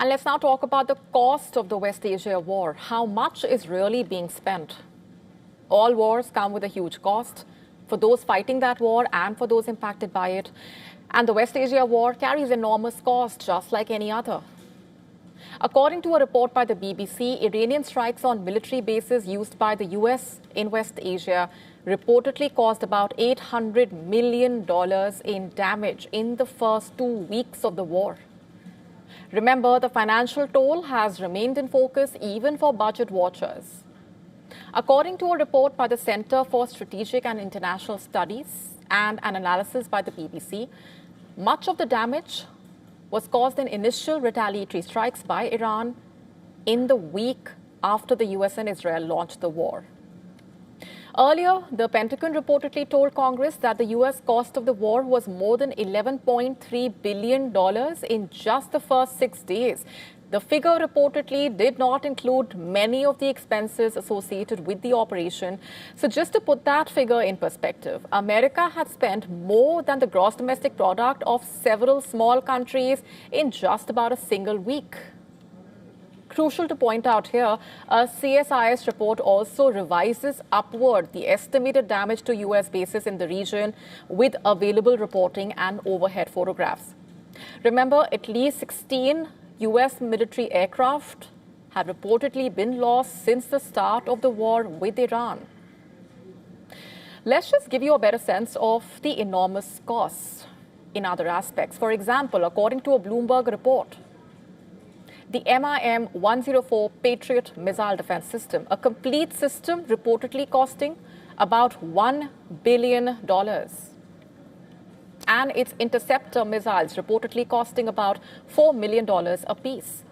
And let's now talk about the cost of the West Asia war. How much is really being spent? All wars come with a huge cost for those fighting that war and for those impacted by it. And the West Asia war carries enormous cost, just like any other. According to a report by the BBC, Iranian strikes on military bases used by the US in West Asia reportedly caused about $800 million in damage in the first 2 weeks of the war. Remember, the financial toll has remained in focus even for budget watchers. According to a report by the Center for Strategic and International Studies and an analysis by the BBC, much of the damage was caused in initial retaliatory strikes by Iran in the week after the US and Israel launched the war. Earlier, the Pentagon reportedly told Congress that the US cost of the war was more than $11.3 billion in just the first 6 days. The figure reportedly did not include many of the expenses associated with the operation. So just to put that figure in perspective, America had spent more than the gross domestic product of several small countries in just about a single week. Crucial to point out here, a CSIS report also revises upward the estimated damage to US bases in the region with available reporting and overhead photographs. Remember, at least 16 US military aircraft had reportedly been lost since the start of the war with Iran. Let's just give you a better sense of the enormous costs in other aspects. For example, according to a Bloomberg report, the MIM-104 Patriot missile defense system, a complete system reportedly costing about $1 billion. And its interceptor missiles reportedly costing about $4 million apiece.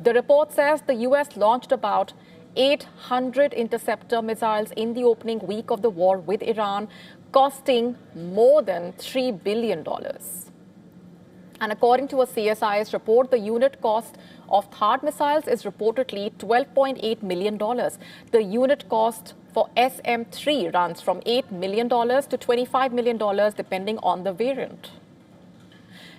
The report says the US launched about 800 interceptor missiles in the opening week of the war with Iran, costing more than $3 billion. And according to a CSIS report, the unit cost of THAAD missiles is reportedly $12.8 million. The unit cost for SM-3 runs from $8 million to $25 million, depending on the variant.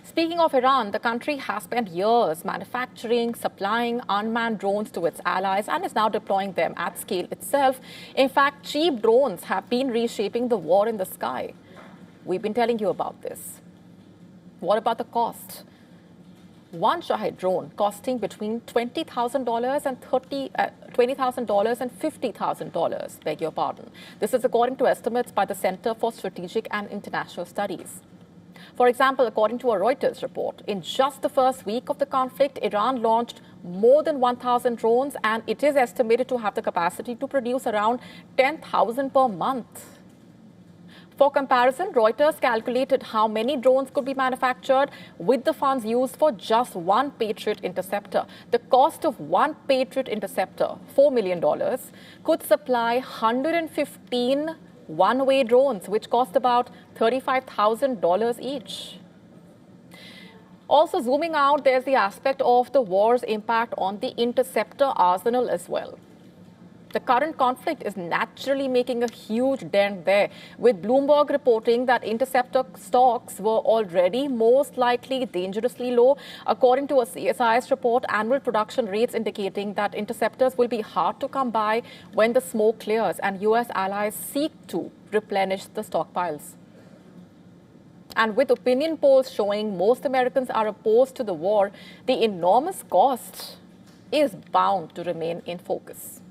Speaking of Iran, the country has spent years manufacturing, supplying unmanned drones to its allies and is now deploying them at scale itself. In fact, cheap drones have been reshaping the war in the sky. We've been telling you about this. What about the cost? One Shahid drone costing between $20,000 and $20,000 and $50,000, beg your pardon. This is according to estimates by the Center for Strategic and International Studies. For example, according to a Reuters report, in just the first week of the conflict, Iran launched more than 1,000 drones, and it is estimated to have the capacity to produce around 10,000 per month. For comparison, Reuters calculated how many drones could be manufactured with the funds used for just one Patriot interceptor. The cost of one Patriot interceptor, $4 million, could supply 115 one-way drones, which cost about $35,000 each. Also, zooming out, there's the aspect of the war's impact on the interceptor arsenal as well. The current conflict is naturally making a huge dent there, with Bloomberg reporting that interceptor stocks were already most likely dangerously low. According to a CSIS report, annual production rates indicating that interceptors will be hard to come by when the smoke clears and US allies seek to replenish the stockpiles. And with opinion polls showing most Americans are opposed to the war, the enormous cost is bound to remain in focus.